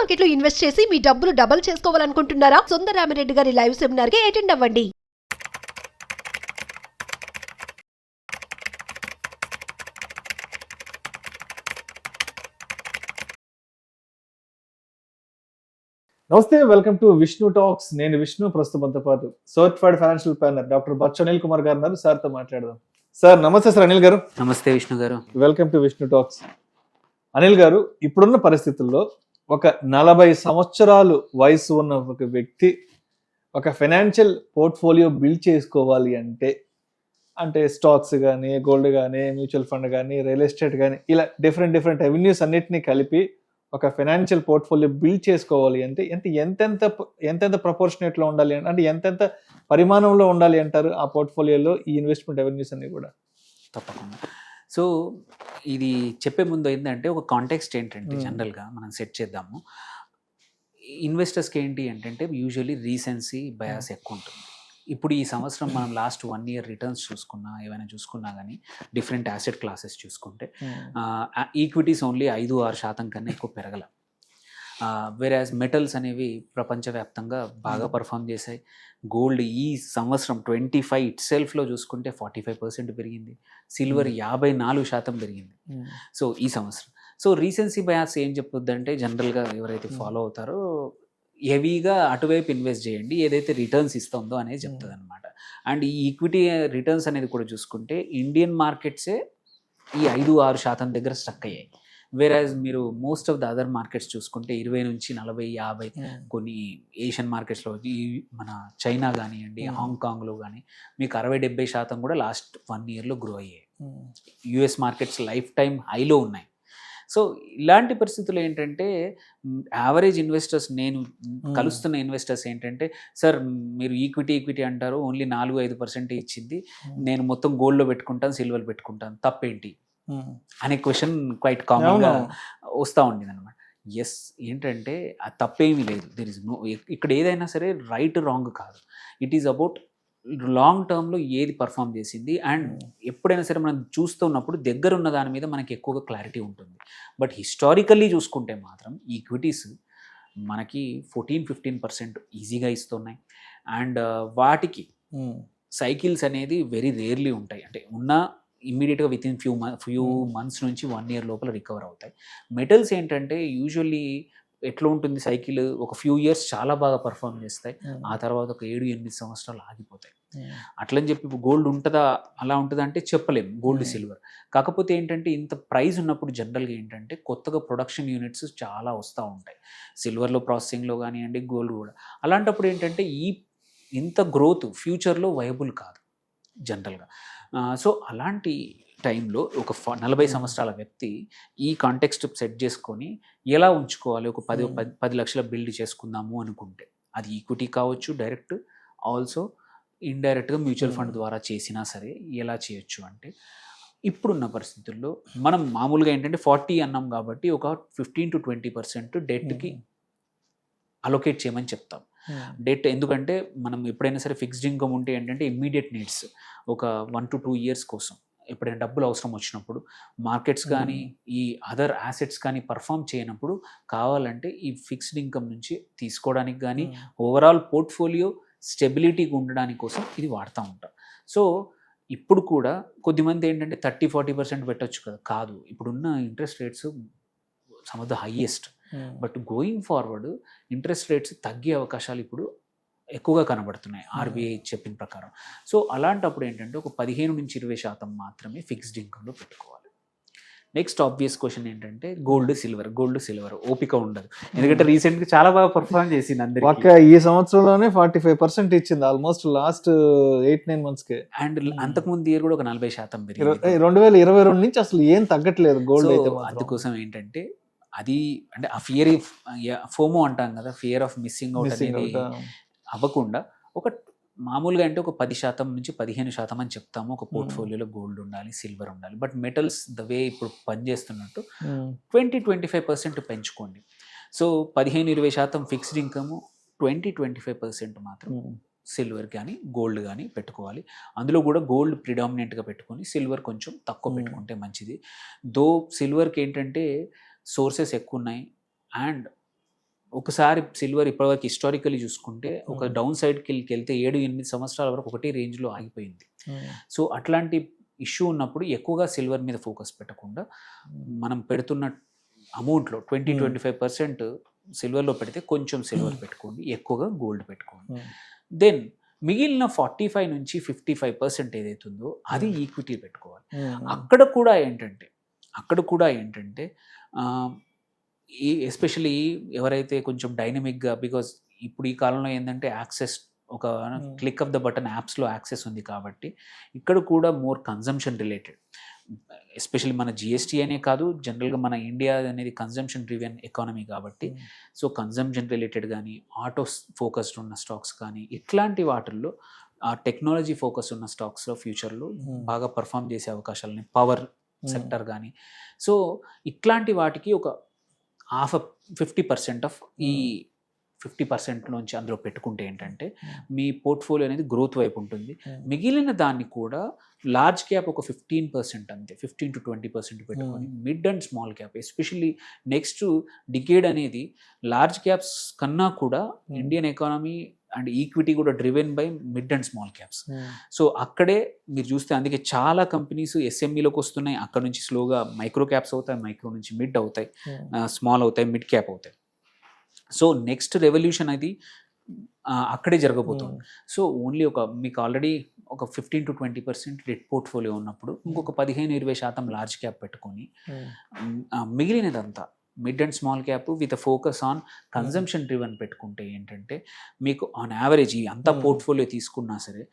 Market లో invest చేసి మీ డబ్బులు డబుల్ చేసుకోవాలనుకుంటున్నారా? సుందరరామిరెడ్డి గారి లైవ్ సెమినార్ కి అటెండ్ అవ్వండి. నమస్తే, వెల్కమ్ టు విష్ణు టాక్స్. నేను విష్ణు. ప్రస్తుతంతో పాటు certified financial planner doctor Bachchu Anil Kumar garu ఉన్నారు. సార్తో మాట్లాడదాం. సార్ నమస్తే. సార్ అనిల్ గారు నమస్తే. విష్ణు గారు welcome to Vishnu talks. Anil గారు, ఇప్పుడున్న పరిస్థితుల్లో ఒక 40 సంవత్సరాలు వయసు ఉన్న ఒక వ్యక్తి ఒక ఫైనాన్షియల్ పోర్ట్ఫోలియో బిల్డ్ చేసుకోవాలి అంటే స్టాక్స్ కానీ, గోల్డ్ కానీ, మ్యూచువల్ ఫండ్ కానీ, రియల్ ఎస్టేట్ కానీ, ఇలా డిఫరెంట్ అవెన్యూస్ అన్నిటినీ కలిపి ఒక ఫైనాన్షియల్ పోర్ట్ఫోలియో బిల్డ్ చేసుకోవాలి అంటే ఎంతెంత ప్రపోర్షనేట్లో ఉండాలి అంటే ఎంతెంత పరిమాణంలో ఉండాలి అంటారు ఆ పోర్ట్ఫోలియోలో ఈ ఇన్వెస్ట్మెంట్ అవెన్యూస్ అన్ని కూడా? తప్పకుండా. సో ఇది చెప్పే ముందు ఏంటంటే ఒక కాంటెక్స్ట్ ఏంటంటే జనరల్గా మనం సెట్ చేద్దాము. ఇన్వెస్టర్స్కి ఏంటి అంటే యూజువల్లీ రీసెన్సీ బయాస్ ఎక్కువ ఉంటుంది. ఇప్పుడు ఈ సంవత్సరం మనం లాస్ట్ 1 ఇయర్ రిటర్న్స్ చూసుకున్నా, ఏమైనా చూసుకున్నా కానీ డిఫరెంట్ యాసెట్ క్లాసెస్ చూసుకుంటే ఈక్విటీస్ ఓన్లీ 5-6% కన్నా ఎక్కువ పెరగల. వేరాజ్ మెటల్స్ అనేవి ప్రపంచవ్యాప్తంగా బాగా పర్ఫామ్ చేశాయి. గోల్డ్ ఈ సంవత్సరం 25 ఇట్ సెల్ఫ్లో చూసుకుంటే 45% పెరిగింది. సిల్వర్ 54% పెరిగింది. సో ఈ సంవత్సరం రీసెన్సీ బయాస్ ఏం చెప్పుద్దంటే జనరల్గా ఎవరైతే ఫాలో అవుతారో హెవీగా అటువైపు ఇన్వెస్ట్ చేయండి, ఏదైతే రిటర్న్స్ ఇస్తుందో అనేది చెప్తుంది అనమాట. అండ్ ఈ ఈక్విటీ రిటర్న్స్ అనేది కూడా చూసుకుంటే ఇండియన్ మార్కెట్సే ఈ 5-6% దగ్గర స్టక్ అయ్యాయి. వేరాజ్ మీరు most of the other markets చూసుకుంటే 20 నుంచి 40, 50, కొన్ని ఏషియన్ మార్కెట్స్లో మన చైనా కానివ్వండి, హాంకాంగ్లో కానీ మీకు 60-70% కూడా లాస్ట్ 1 ఇయర్లో గ్రో అయ్యాయి. యుఎస్ మార్కెట్స్ లైఫ్ టైం హైలో ఉన్నాయి. సో ఇలాంటి పరిస్థితులు ఏంటంటే యావరేజ్ ఇన్వెస్టర్స్, నేను కలుస్తున్న ఇన్వెస్టర్స్ ఏంటంటే, సార్ మీరు ఈక్విటీ అంటారు, ఓన్లీ 4-5% ఇచ్చింది, నేను మొత్తం గోల్డ్లో పెట్టుకుంటాను, సిల్వర్లో పెట్టుకుంటాను, తప్పేంటి అనే క్వశ్చన్ క్వైట్ కామన్గా వస్తూ ఉండేది అనమాట. ఎస్, ఏంటంటే ఆ తప్పేమీ లేదు. దెర్ ఇస్ నో, ఇక్కడ ఏదైనా సరే రైట్ రాంగ్ కాదు. ఇట్ ఈస్ అబౌట్ లాంగ్ టర్మ్లో ఏది పర్ఫామ్ చేసింది. అండ్ ఎప్పుడైనా సరే మనం చూస్తున్నప్పుడు దగ్గర ఉన్న దాని మీద మనకి ఎక్కువగా క్లారిటీ ఉంటుంది. బట్ హిస్టారికల్లీ చూసుకుంటే మాత్రం ఈక్విటీస్ మనకి 14-15% ఈజీగా ఇస్తున్నాయి. అండ్ వాటికి సైకిల్స్ అనేది వెరీ రేర్లీ ఉంటాయి. అంటే ఉన్న ఇమ్మీడియట్గా విత్ ఇన్ ఫ్యూ మంత్స్ నుంచి 1 ఇయర్ లోపల రికవర్ అవుతాయి. మెటల్స్ ఏంటంటే యూజువల్లీ ఎట్లా ఉంటుంది సైకిల్, ఒక ఫ్యూ ఇయర్స్ చాలా బాగా పర్ఫామ్ చేస్తాయి, ఆ తర్వాత ఒక 7-8 సంవత్సరాలు ఆగిపోతాయి. అట్లని చెప్పి గోల్డ్ ఉంటుందా, అలా ఉంటుందా అంటే చెప్పలేము. గోల్డ్, సిల్వర్ కాకపోతే ఏంటంటే ఇంత ప్రైస్ ఉన్నప్పుడు జనరల్గా ఏంటంటే కొత్తగా ప్రొడక్షన్ యూనిట్స్ చాలా వస్తూ ఉంటాయి. సిల్వర్లో ప్రాసెసింగ్లో కానివ్వండి, గోల్డ్ కూడా. అలాంటప్పుడు ఏంటంటే ఇంత గ్రోత్ ఫ్యూచర్లో వైబుల్ కాదు జనరల్గా. సో అలాంటి టైంలో ఒక 40 సంవత్సరాల వ్యక్తి ఈ కాంటెక్స్ట్ సెట్ చేసుకొని ఎలా ఉంచుకోవాలి, ఒక 10 లక్షల బిల్డ్ చేసుకుందాము అనుకుంటే, అది ఈక్విటీ కావచ్చు, డైరెక్ట్ ఆల్సో ఇండైరెక్ట్గా మ్యూచువల్ ఫండ్ ద్వారా చేసినా సరే ఎలా చేయొచ్చు అంటే, ఇప్పుడున్న పరిస్థితుల్లో మనం మామూలుగా ఏంటంటే 40 అన్నాం కాబట్టి ఒక 15-20% డెట్కి అలొకేట్ చేయమని చెప్తాం. డెట్ ఎందుకంటే మనం ఎప్పుడైనా సరే ఫిక్స్డ్ ఇన్కమ్ ఉంటే ఏంటంటే ఇమ్మీడియట్ నీడ్స్, ఒక 1-2 ఇయర్స్ కోసం ఎప్పుడైనా డబ్బులు అవసరం వచ్చినప్పుడు, మార్కెట్స్ కానీ ఈ అదర్ యాసెట్స్ కానీ పర్ఫామ్ చేయనప్పుడు కావాలంటే ఈ ఫిక్స్డ్ ఇన్కమ్ నుంచి తీసుకోవడానికి కానీ ఓవరాల్ పోర్ట్ఫోలియో స్టెబిలిటీగా ఉండడానికి కోసం ఇది వాడుతూ ఉంటాం. సో ఇప్పుడు కూడా కొద్దిమంది ఏంటంటే 30-40% పెట్టచ్చు కదా, కాదు, ఇప్పుడున్న interest rates some of the highest. But going forward interest rates తగ్గే అవకాశాలు ఇప్పుడు ఎక్కువగా కనబడుతున్నాయి ఆర్బీఐ చెప్పిన ప్రకారం. సో అలాంటప్పుడు ఏంటంటే ఒక 15-20% మాత్రమే ఫిక్స్డ్ ఇన్కమ్లో పెట్టుకోవాలి. నెక్స్ట్ ఆబ్వియస్ క్వశ్చన్ ఏంటంటే గోల్డ్, సిల్వర్ ఓపిక ఉండదు, ఎందుకంటే రీసెంట్గా చాలా బాగా పర్ఫార్మ్ చేసింది అందరికీ. ఈ సంవత్సరంలోనే 45% ఇచ్చింది ఆల్మోస్ట్ లాస్ట్ 8-9 మంత్స్కి. అండ్ అంతకుముందు ఇయర్ కూడా ఒక 40% పెరిగింది. 2022 నుంచి అసలు ఏం తగ్గట్లేదు గోల్డ్ అయితే. అందుకోసం ఏంటంటే అది అంటే ఆ ఫోమో అంటాం కదా, ఫియర్ ఆఫ్ మిస్సింగ్ అవుట్ అనేది అవ్వకుండా ఒక మామూలుగా అంటే ఒక 10%-15% అని చెప్తాము ఒక పోర్ట్ఫోలియోలో గోల్డ్ ఉండాలి, సిల్వర్ ఉండాలి. బట్ మెటల్స్ ద వే ఇప్పుడు పనిచేస్తున్నట్టు 20-25% పెంచుకోండి. సో 15-20% ఫిక్స్డ్ ఇన్కమ్, 20-25% మాత్రం సిల్వర్ కానీ గోల్డ్ కానీ పెట్టుకోవాలి. అందులో కూడా గోల్డ్ ప్రిడామినెంట్గా పెట్టుకొని సిల్వర్ కొంచెం తక్కువ పెట్టుకుంటే మంచిది. దో సిల్వర్కి ఏంటంటే సోర్సెస్ ఎక్కువ ఉన్నాయి అండ్ ఒకసారి సిల్వర్ ఇప్పటివరకు హిస్టారికలీ చూసుకుంటే ఒక డౌన్ సైడ్కి వెళ్తే 7-8 సంవత్సరాల వరకు ఒకటే రేంజ్లో ఆగిపోయింది. సో అట్లాంటి ఇష్యూ ఉన్నప్పుడు ఎక్కువగా సిల్వర్ మీద ఫోకస్ పెట్టకుండా మనం పెడుతున్న అమౌంట్లో 20-25% సిల్వర్లో పెడితే కొంచెం సిల్వర్ పెట్టుకోండి, ఎక్కువగా గోల్డ్ పెట్టుకోండి. దెన్ మిగిలిన 45 నుంచి 55% ఏదైతుందో అది ఈక్విటీ పెట్టుకోవాలి. అక్కడ కూడా ఏంటంటే ఈ ఎస్పెషలీ ఎవరైతే కొంచెం డైనమిక్గా, బికాజ్ ఇప్పుడు ఈ కాలంలో ఏంటంటే యాక్సెస్ ఒక క్లిక్ ఆఫ్ ద బటన్ యాప్స్లో యాక్సెస్ ఉంది కాబట్టి ఇక్కడ కూడా మోర్ కన్జంప్షన్ రిలేటెడ్, ఎస్పెషల్లీ మన జిఎస్టీ అనే కాదు, జనరల్గా మన ఇండియా అనేది కన్జంప్షన్ డ్రివెన్ ఎకానమీ కాబట్టి సో కన్జంప్షన్ రిలేటెడ్ కానీ ఆటో ఫోకస్డ్ ఉన్న స్టాక్స్ కానీ ఇట్లాంటి వాటిల్లో ఆ టెక్నాలజీ ఫోకస్ ఉన్న స్టాక్స్లో ఫ్యూచర్లో బాగా పర్ఫామ్ చేసే అవకాశాలని, పవర్ సెక్టర్ కానీ, సో ఇట్లాంటి వాటికి ఒక 50% ఆఫ్ ఈ 50% నుంచి అందులో పెట్టుకుంటే ఏంటంటే మీ పోర్ట్ఫోలియో అనేది గ్రోత్ వైపు ఉంటుంది. మిగిలిన దాన్ని కూడా లార్జ్ క్యాప్ ఒక 15% అంతే, 15-20% పెట్టుకొని mid and small cap, especially next decade అనేది లార్జ్ క్యాప్స్ కన్నా కూడా ఇండియన్ ఎకానమీ అండ్ ఈక్విటీ కూడా driven by mid and small caps. So అక్కడే మీరు చూస్తే అందుకే చాలా కంపెనీస్ ఎస్ఎంఈలోకి వస్తున్నాయి, అక్కడ నుంచి స్లోగా మైక్రో క్యాప్స్ అవుతాయి, మైక్రో నుంచి మిడ్ అవుతాయి, స్మాల్ అవుతాయి, మిడ్ క్యాప్ అవుతాయి. సో నెక్స్ట్ రెవల్యూషన్ అది అక్కడే జరగబోతుంది. సో ఓన్లీ మీకు ఆల్రెడీ ఒక 15-20% డెట్ పోర్ట్ఫోలియో ఉన్నప్పుడు ఇంకొక 15-20% లార్జ్ క్యాప్ పెట్టుకొని మిగిలినదంతా mid and small cap with focus on consumption driven పెట్టుకుంటే ఏంటంటే మీకు ఆన్ యావరేజ్ ఈ అంతా పోర్ట్ఫోలియో తీసుకున్నా సరే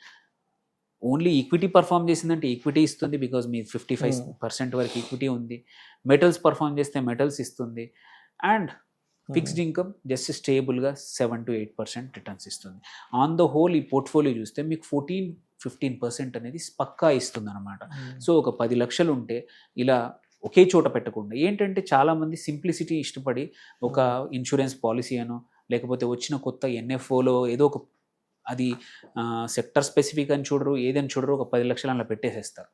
ఓన్లీ ఈక్విటీ పర్ఫామ్ చేసిందంటే ఈక్విటీ ఇస్తుంది, బికాజ్ మీ 55% వరకు ఈక్విటీ ఉంది. మెటల్స్ పర్ఫామ్ చేస్తే మెటల్స్ ఇస్తుంది, అండ్ ఫిక్స్డ్ ఇన్కమ్ జస్ట్ స్టేబుల్గా 7-8% రిటర్న్స్ ఇస్తుంది. ఆన్ ద హోల్ ఈ పోర్ట్ఫోలియో చూస్తే మీకు 14-15% అనేది పక్కా ఇస్తుంది అనమాట. సో ఒక 10 లక్షలు ఉంటే ఇలా ఒకే చోట పెట్టకుండా ఏంటంటే చాలామంది సింప్లిసిటీ ఇష్టపడి ఒక ఇన్సూరెన్స్ పాలసీ అనో లేకపోతే వచ్చిన కొత్త ఎన్ఎఫ్ఓలో ఏదో ఒక అది సెక్టర్ స్పెసిఫిక్ అని చూడరు, ఏదని చూడరు, ఒక 10 లక్షలు అలా పెట్టేసేస్తారు.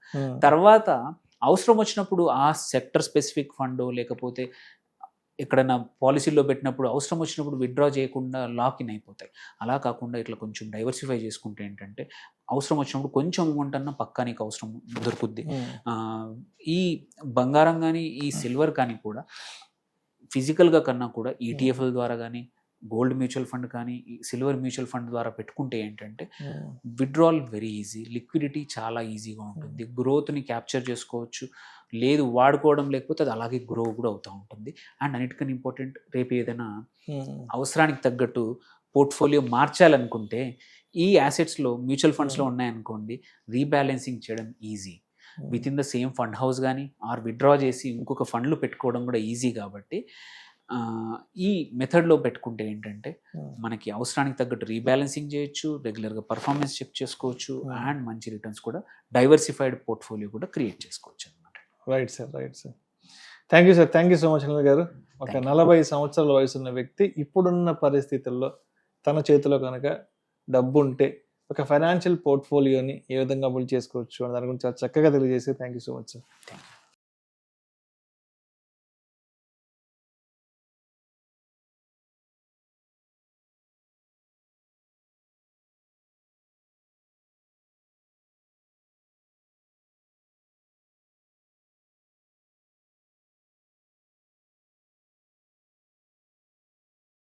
తర్వాత అవసరం వచ్చినప్పుడు ఆ సెక్టర్ స్పెసిఫిక్ ఫండ్ లేకపోతే ఎక్కడైనా పాలసీలో పెట్టినప్పుడు అవసరం వచ్చినప్పుడు విత్డ్రా చేయకుండా లాక్ ఇన్ అయిపోతాయి. అలా కాకుండా ఇట్లా కొంచెం డైవర్సిఫై చేసుకుంటే ఏంటంటే అవసరం వచ్చినప్పుడు కొంచెం అమౌంట్ అన్నా పక్కా నీకు అవసరం దొరుకుద్ది. ఈ బంగారం కానీ ఈ సిల్వర్ కానీ కూడా ఫిజికల్గా కన్నా కూడా ఈటీఎఫ్ల ద్వారా కానీ గోల్డ్ మ్యూచువల్ ఫండ్ కానీ సిల్వర్ మ్యూచువల్ ఫండ్ ద్వారా పెట్టుకుంటే ఏంటంటే విత్డ్రాల్ వెరీ ఈజీ, లిక్విడిటీ చాలా ఈజీగా ఉంటుంది, గ్రోత్ని క్యాప్చర్ చేసుకోవచ్చు, లేదు వాడుకోవడం లేకపోతే అది అలాగే గ్రో కూడా అవుతూ ఉంటుంది. అండ్ అన్నిటికన్నా ఇంపార్టెంట్, రేపు ఏదైనా అవసరానికి తగ్గట్టు పోర్ట్ఫోలియో మార్చాలనుకుంటే ఈ యాసెట్స్లో మ్యూచువల్ ఫండ్స్లో ఉన్నాయనుకోండి, రీబ్యాలెన్సింగ్ చేయడం easy. With in the same fund house కానీ ఆర్ విత్డ్రా చేసి ఇంకొక ఫండ్లు పెట్టుకోవడం కూడా ఈజీ. కాబట్టి ఈ మెథడ్లో పెట్టుకుంటే ఏంటంటే మనకి అవసరానికి తగ్గట్టు రీబ్యాలెన్సింగ్ చేయొచ్చు, రెగ్యులర్గా పర్ఫార్మెన్స్ చెక్ చేసుకోవచ్చు, అండ్ మంచి రిటర్న్స్ కూడా డైవర్సిఫైడ్ పోర్ట్ఫోలియో కూడా క్రియేట్ చేసుకోవచ్చు అనమాట. Right sir. Thank you sir, thank you so much Anil గారు. ఒక 40 సంవత్సరాల వయసున్న వ్యక్తి ఇప్పుడున్న పరిస్థితుల్లో తన చేతిలో కనుక డబ్బు ఉంటే ఒక ఫైనాన్షియల్ పోర్ట్ఫోలియోని ఏ విధంగా బిల్డ్ చేసుకోవచ్చు అని దాని గురించి చాలా చక్కగా తెలియజేసి thank you so much sir. Thank you.